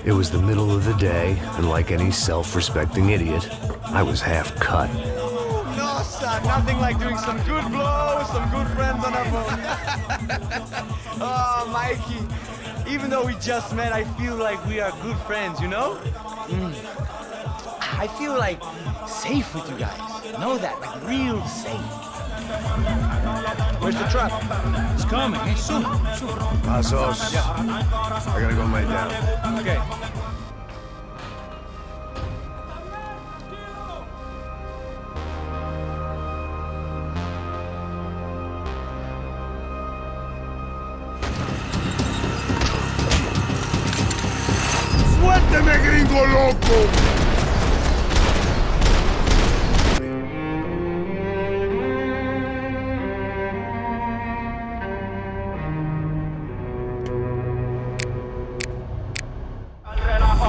It was the middle of the day, and like any self-respecting idiot, I was half cut. No, son, nothing like doing some good blows, some good friends on a boat. Oh, Mikey, even though we just met, I feel like we are good friends, you know? I feel like safe with you guys. Know that, like real safe. Where's the truck? It's coming. Hey, soon. Pasos. Yeah. I gotta go lay down. Okay. ¡Suélteme, gringo loco!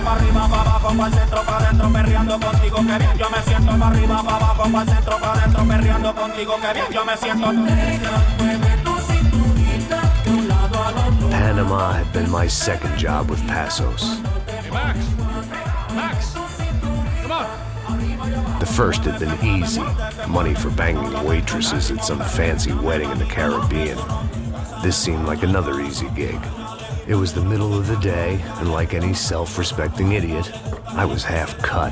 Arriba, para abajo, para el centro, para adentro, perreando contigo, que bien yo me siento. Para arriba, para abajo, para el centro, para adentro, perreando contigo, que bien yo me siento. Panama had been my second job with Pasos. Hey, Max! Max! Come on! The first had been easy. Money for banging waitresses at some fancy wedding in the Caribbean. This seemed like another easy gig. It was the middle of the day, and like any self-respecting idiot, I was half cut.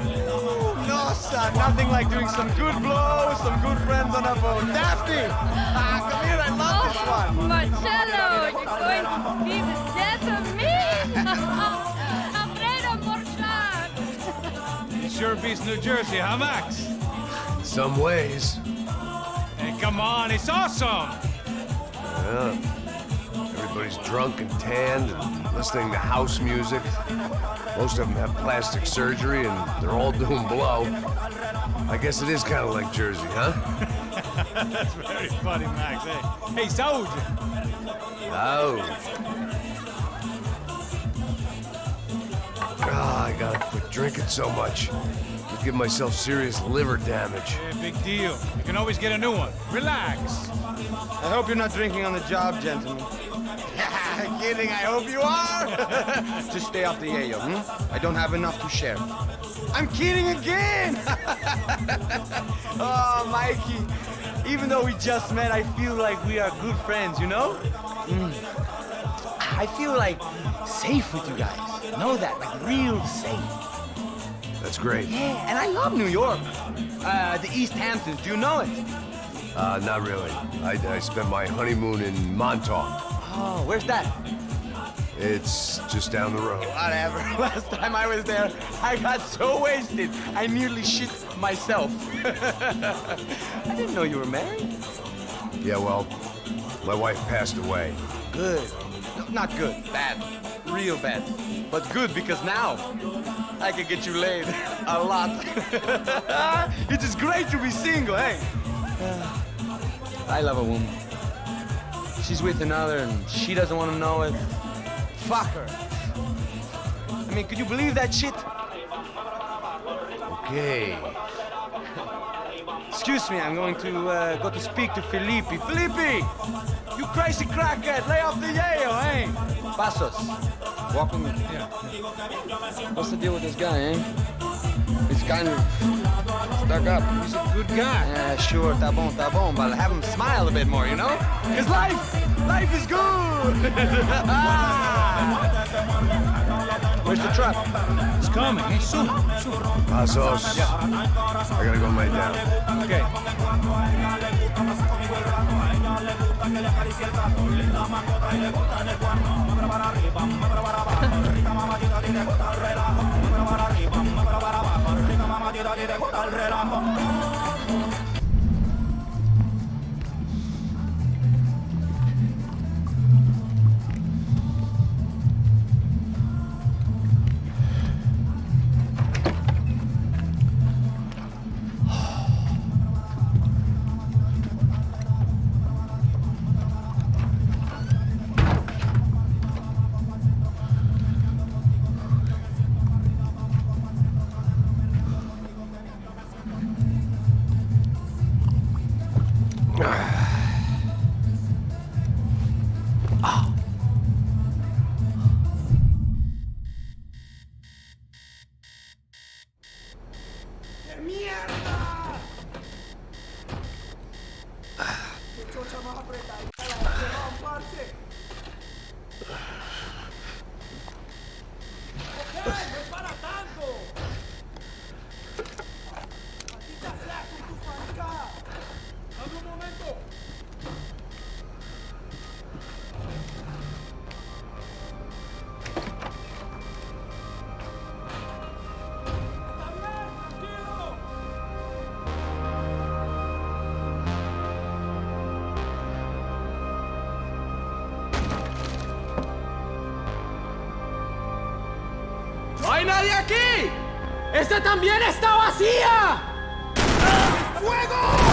No, son, nothing like doing some good blows, some good friends on a boat. Daphne! Come here, I love this one. Marcello, you're going to be the death of me? Alfredo Morchan. It sure beats New Jersey, huh, Max? In some ways. Hey, come on, it's awesome! Yeah. Everybody's drunk and tanned and listening to house music. Most of them have plastic surgery and they're all doing blow. I guess it is kind of like Jersey, huh? That's very funny, Max. Hey, Saúde! Oh. God, I gotta quit drinking so much. I'll give myself serious liver damage. Yeah, big deal. You can always get a new one. Relax. I hope you're not drinking on the job, gentlemen. Kidding, I hope you are. Just stay off the yayo, I don't have enough to share. I'm kidding again. Oh, Mikey, even though we just met, I feel like we are good friends, you know? I feel like safe with you guys. Know that, like real safe. That's great. Yeah, and I love New York. The East Hamptons, do you know it? Not really. I spent my honeymoon in Montauk. Oh, where's that? It's just down the road. Whatever. Last time I was there, I got so wasted, I nearly shit myself. I didn't know you were married. Yeah, well, my wife passed away. Good. No, not good. Bad. Real bad. But good because now I can get you laid a lot. It is great to be single, hey? I love a woman. She's with another and she doesn't want to know it. Fuck her. I mean, could you believe that shit? Okay. Excuse me, I'm going to go to speak to Felipe. Felipe! You crazy crackhead, lay off the yayo, eh? Pasos. Walk with me. Yeah. What's the deal with this guy, eh? He's kind of stuck up. He's a good guy. Yeah, sure, tá bom, but have him smile a bit more, you know? Because life is good! Where's the truck? It's coming. Hey, soon. Pasos. Yeah. I gotta go lay down. Okay. ¡No hay nadie aquí! ¡Esta también está vacía! ¡Fuego!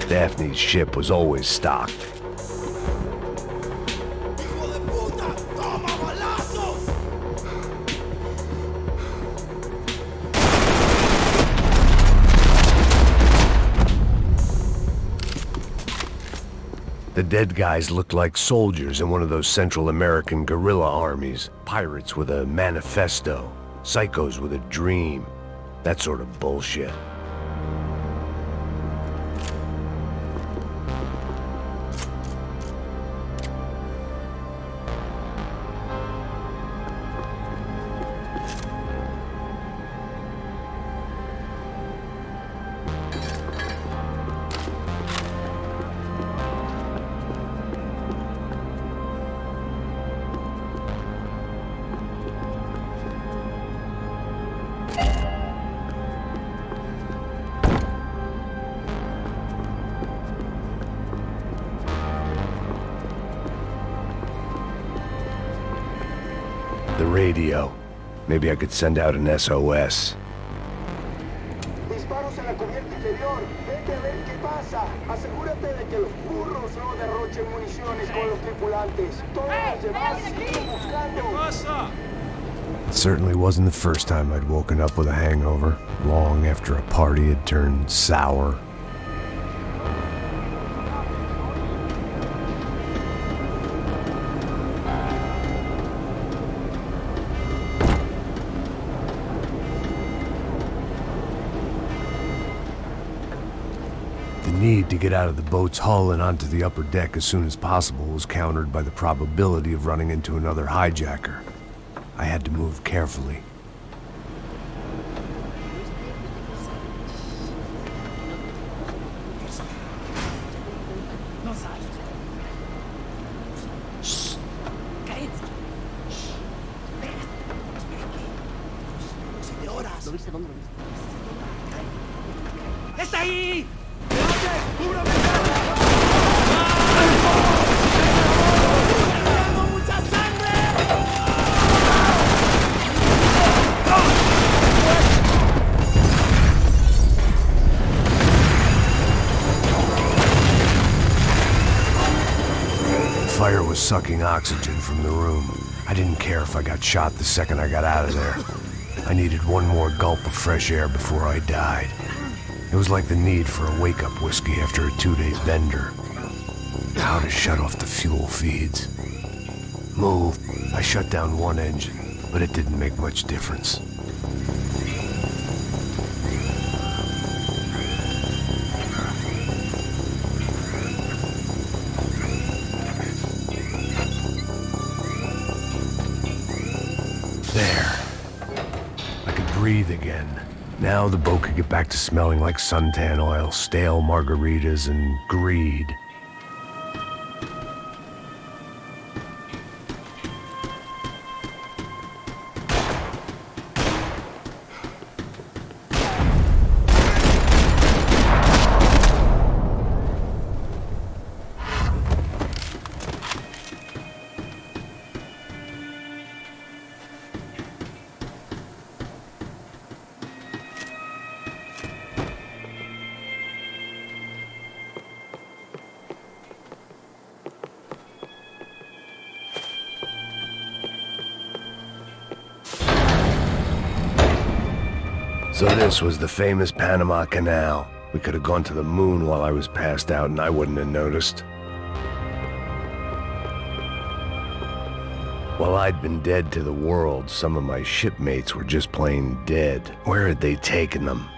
Daphne's ship was always stocked. ¡Hijo de puta! ¡Toma balazos! The dead guys looked like soldiers in one of those Central American guerrilla armies. Pirates with a manifesto. Psychos with a dream. That sort of bullshit. The radio. Maybe I could send out an SOS. Disparos en la cubierta inferior. Vete a ver qué pasa. Asegúrate de que los burros no derrochen municiones con los tripulantes. Todos los demás siguen buscando. It certainly wasn't the first time I'd woken up with a hangover, long after a party had turned sour. The need to get out of the boat's hull and onto the upper deck as soon as possible was countered by the probability of running into another hijacker. I had to move carefully. ¡Está ahí! was sucking oxygen from the room. I didn't care if I got shot the second I got out of there. I needed one more gulp of fresh air before I died. It was like the need for a wake-up whiskey after a 2-day bender. How to shut off the fuel feeds. Move. I shut down one engine, but it didn't make much difference. There. I could breathe again. Now the boat could get back to smelling like suntan oil, stale margaritas, and greed. So this was the famous Panama Canal. We could have gone to the moon while I was passed out and I wouldn't have noticed. While I'd been dead to the world, some of my shipmates were just plain dead. Where had they taken them?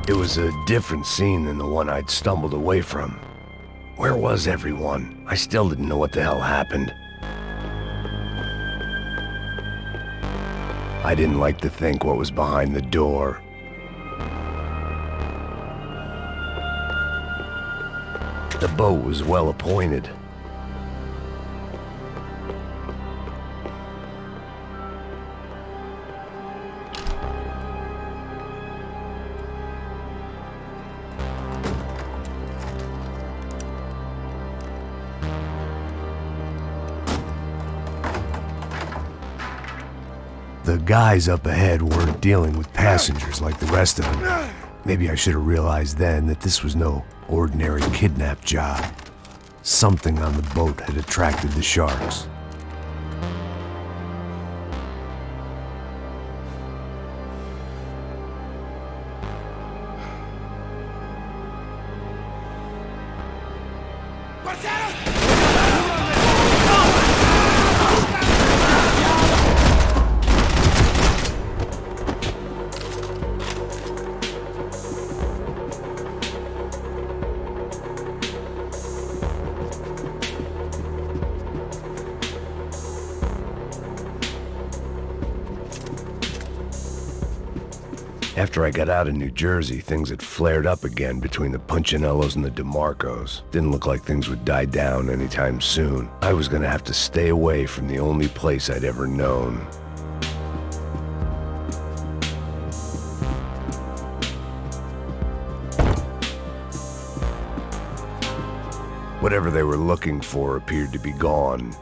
It was a different scene than the one I'd stumbled away from. Where was everyone? I still didn't know what the hell happened. I didn't like to think what was behind the door. The boat was well appointed. The guys up ahead weren't dealing with passengers like the rest of them. Maybe I should have realized then that this was no ordinary kidnap job. Something on the boat had attracted the sharks. After I got out of New Jersey, things had flared up again between the Punchinellos and the DeMarcos. Didn't look like things would die down anytime soon. I was gonna have to stay away from the only place I'd ever known. Whatever they were looking for appeared to be gone.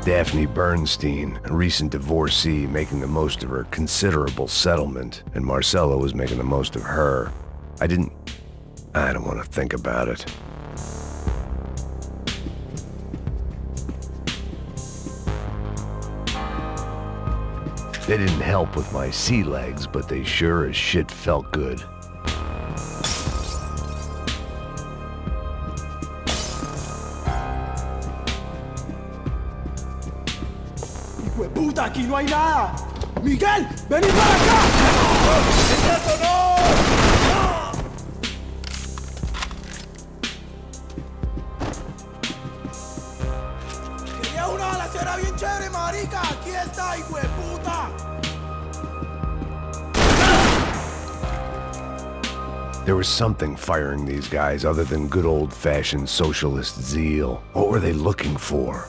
Daphne Bernstein, a recent divorcee, making the most of her considerable settlement, and Marcella was making the most of her. I don't want to think about it. They didn't help with my sea legs, but they sure as shit felt good. puta! ¡Aquí no hay nada! ¡Miguel! ¡Vení para acá! ¡Eso no! Quería una balacera bien chévere, marica. Aquí está, hijo de puta. There was something firing these guys other than good old-fashioned socialist zeal. What were they looking for?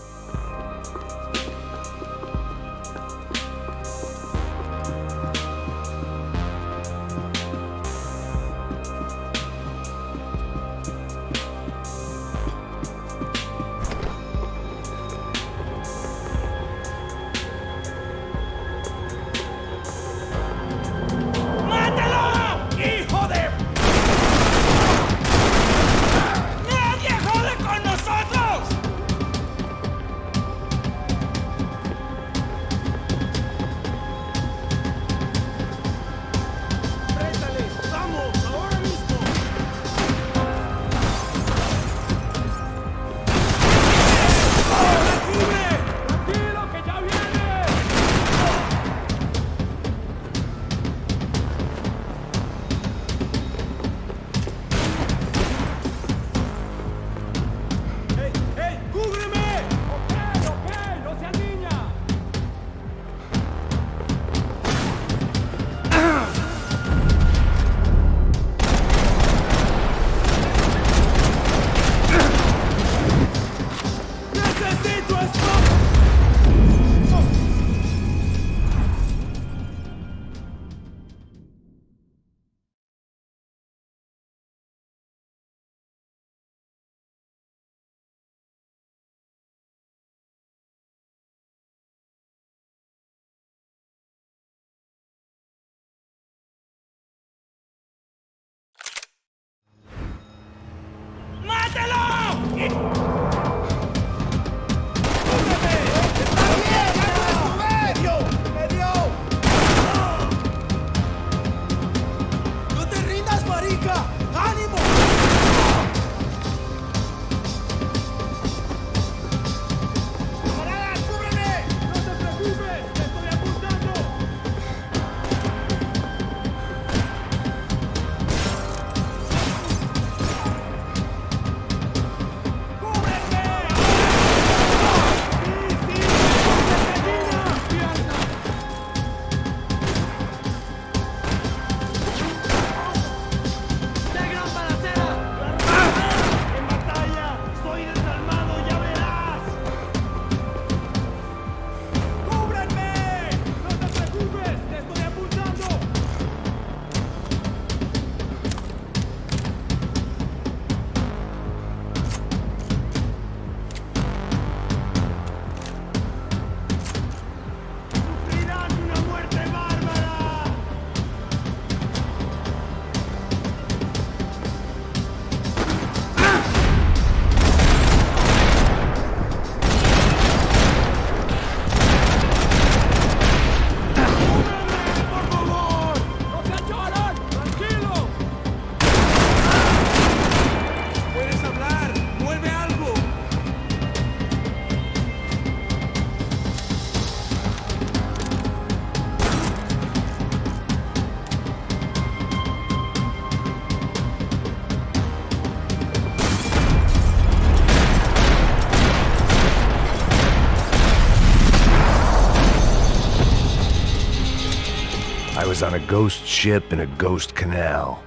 I was on a ghost ship in a ghost canal.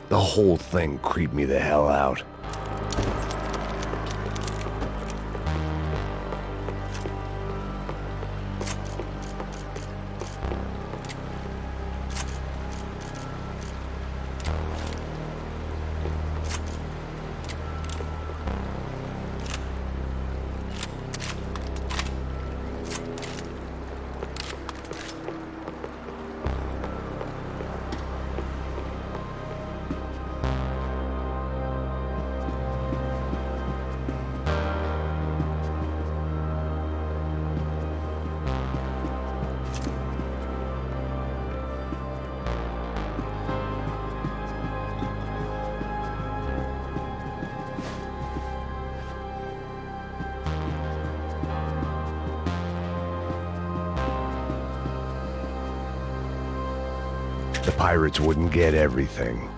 The whole thing creeped me the hell out. pirates wouldn't get everything.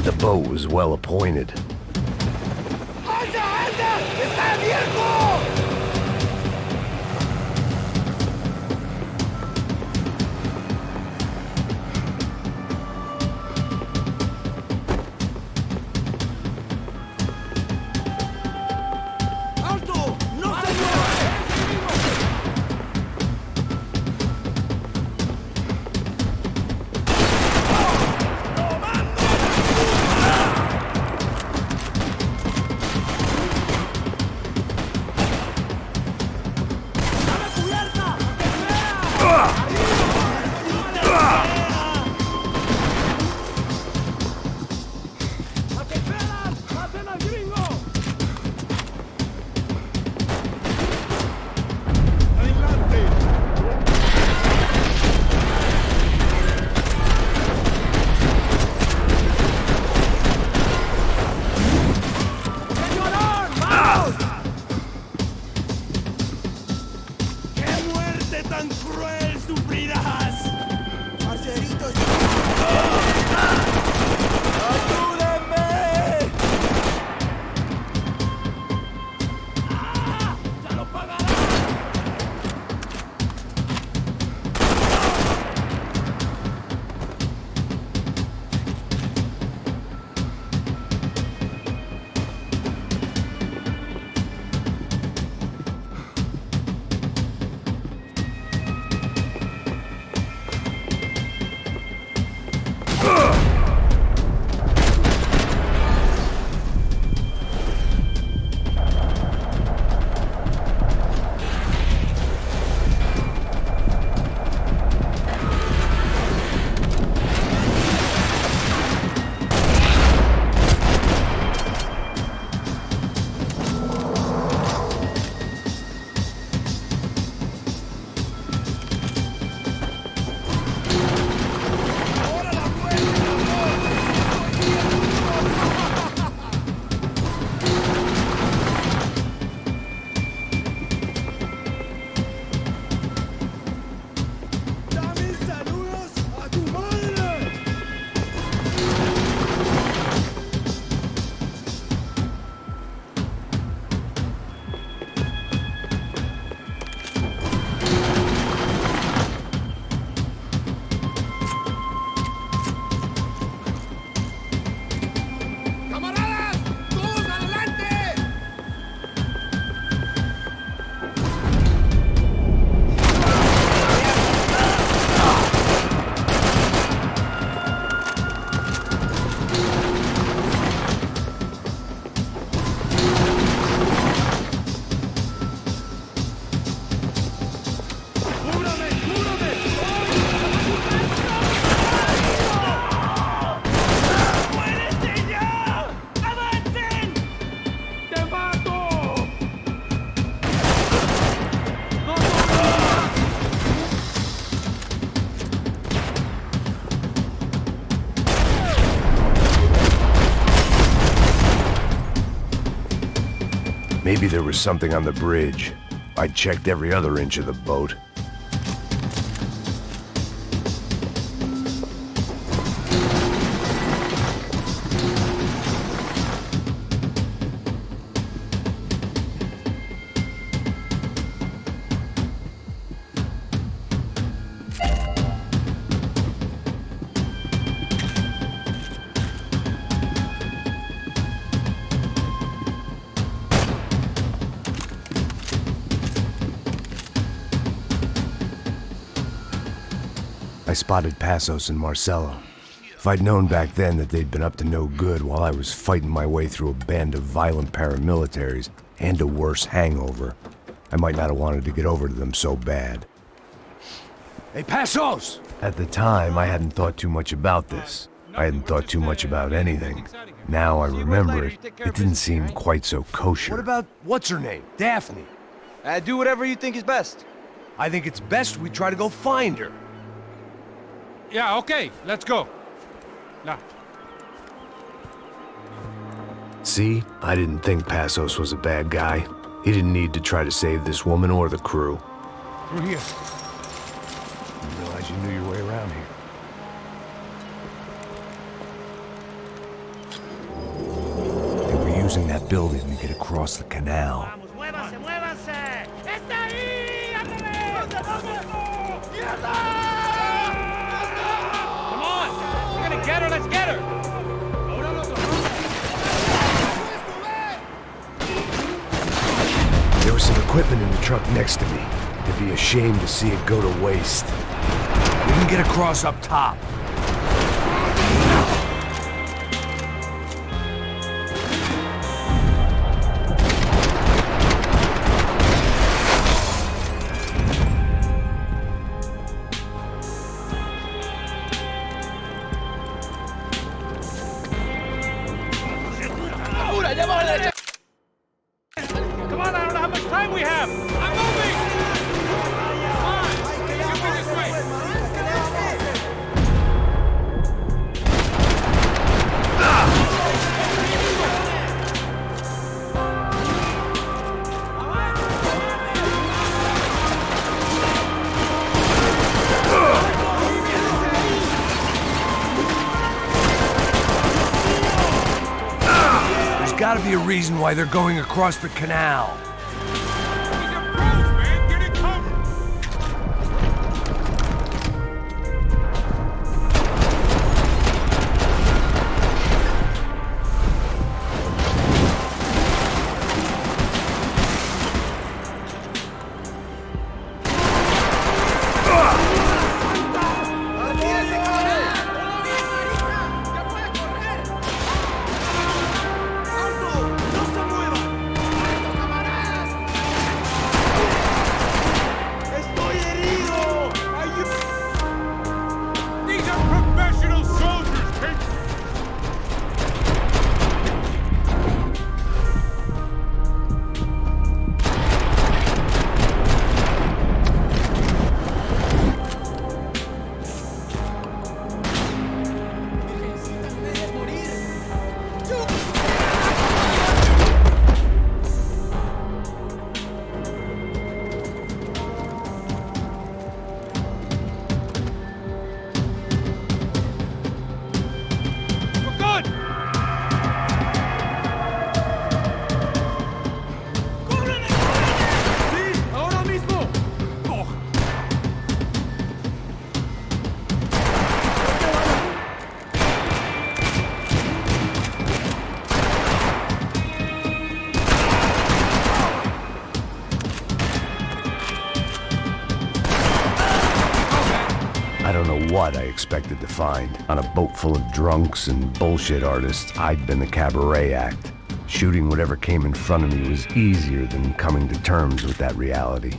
The boat was well appointed. ¡Anda, anda! ¡Está viejo! ¡Alto! ¡No se mueva! ¡Tan cruel sufrirás! ¡Marcelitos! ¡Ayúdenme! ¡Ah! ¡Ya lo pagarás! Maybe there was something on the bridge. I checked every other inch of the boat. I spotted Passos and Marcelo. If I'd known back then that they'd been up to no good while I was fighting my way through a band of violent paramilitaries and a worse hangover, I might not have wanted to get over to them so bad. Hey, Passos! At the time, I hadn't thought too much about this. I hadn't thought too much about anything. Now I remember it, it didn't seem quite so kosher. What about, what's her name? Daphne. Do whatever you think is best. I think it's best we try to go find her. Yeah, okay, let's go. Now. See, I didn't think Passos was a bad guy. He didn't need to try to save this woman or the crew. Through here. Didn't realize you knew your way around here. They were using that building to get across the canal. ¡Muévanse, muévanse! ¡Está ahí! ¡Ándale! Come on! We're gonna get her, let's get her! There was some equipment in the truck next to me. It'd be a shame to see it go to waste. We can get across up top. Come on, I don't know how much time we have! I'm moving! Come on! You go this way! There's gotta be a reason why they're going across the canal. These are pros, man! Get in cover! These are professional soldiers, kid! We're good! ¡Sí! ¡Ahora mismo! Oh. I don't know what I expected to find. On a boat full of drunks and bullshit artists, I'd been the cabaret act. Shooting whatever came in front of me was easier than coming to terms with that reality.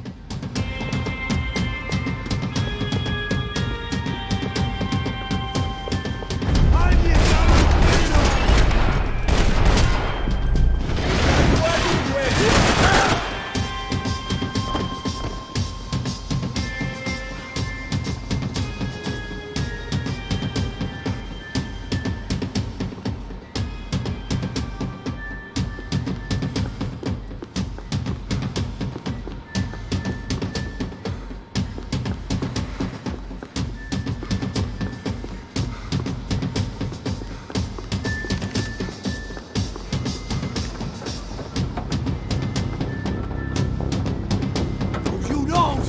You don't!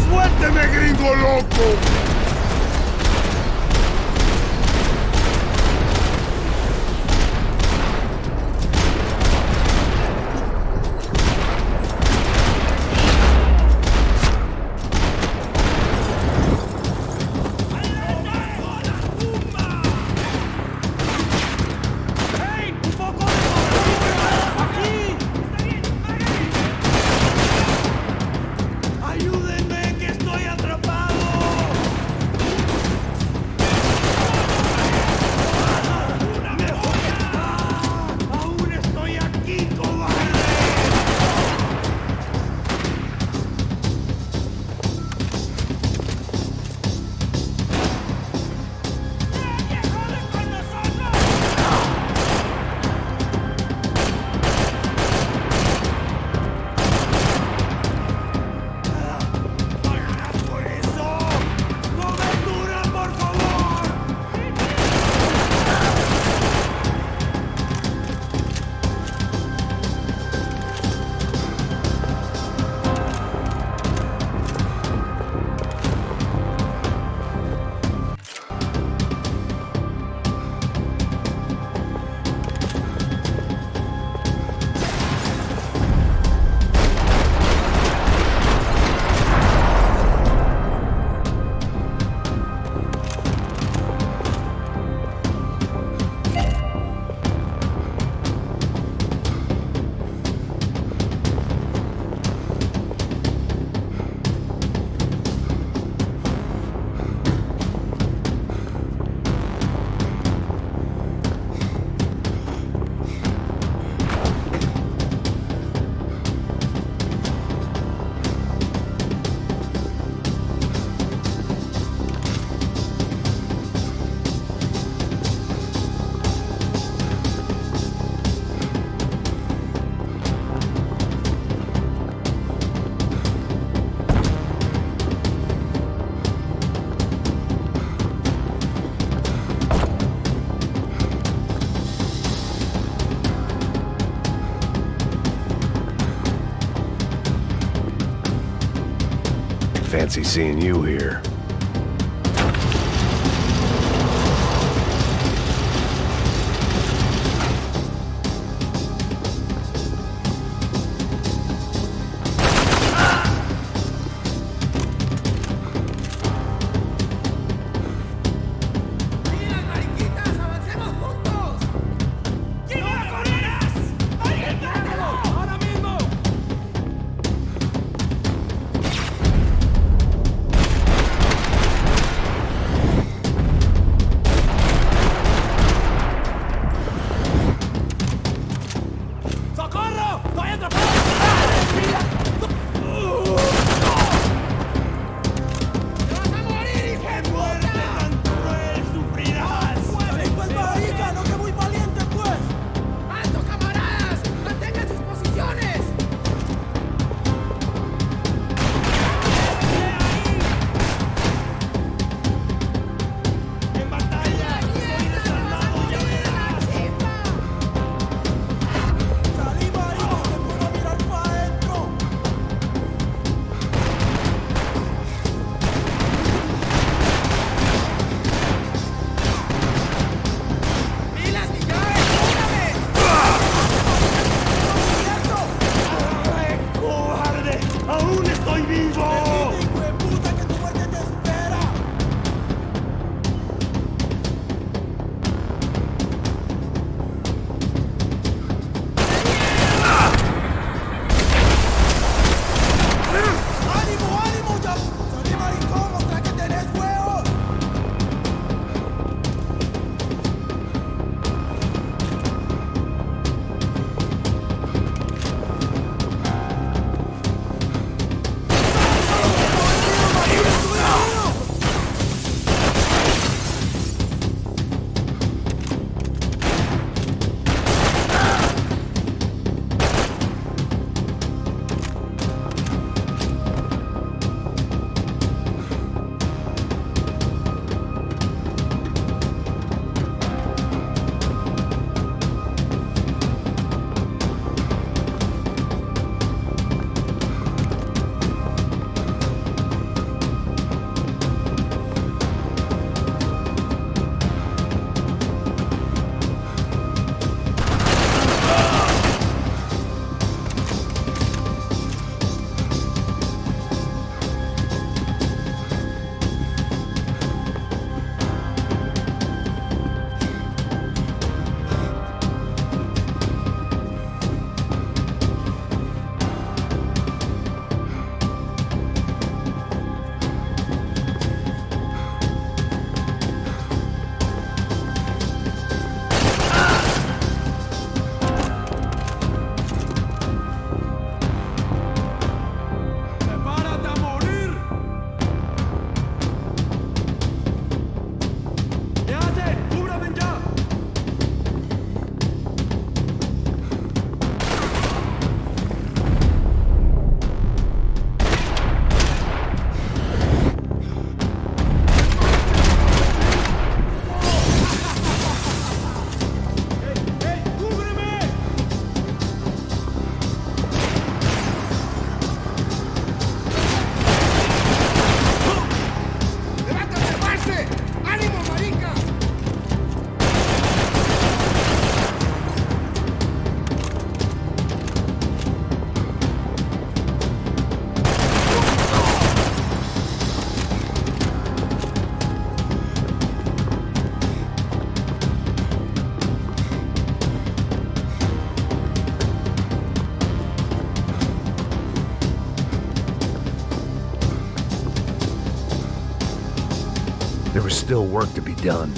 ¡Suélteme, gringo loco! fancy seeing you here. There was still work to be done.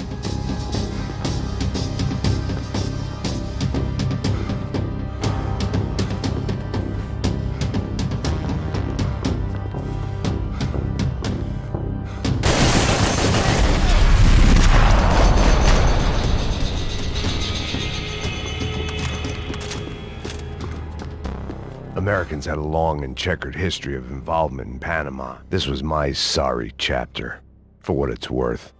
Americans had a long and checkered history of involvement in Panama. This was my sorry chapter, for what it's worth.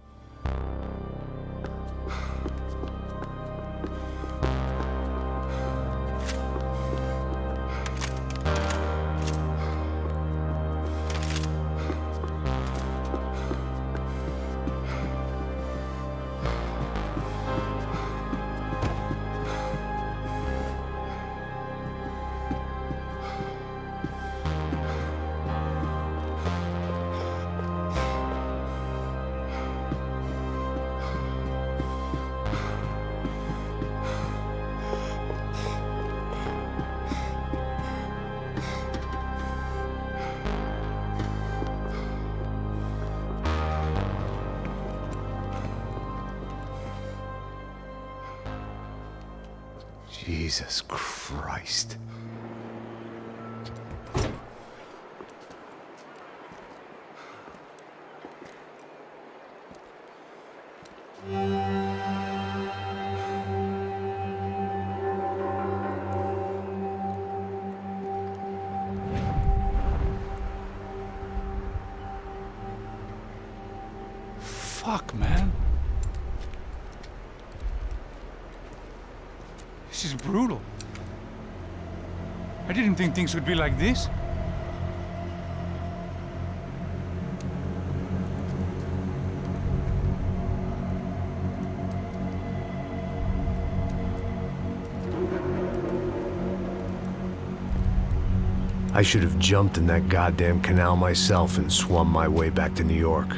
Jesus Christ. Fuck, man. This is brutal. I didn't think things would be like this. I should have jumped in that goddamn canal myself and swum my way back to New York.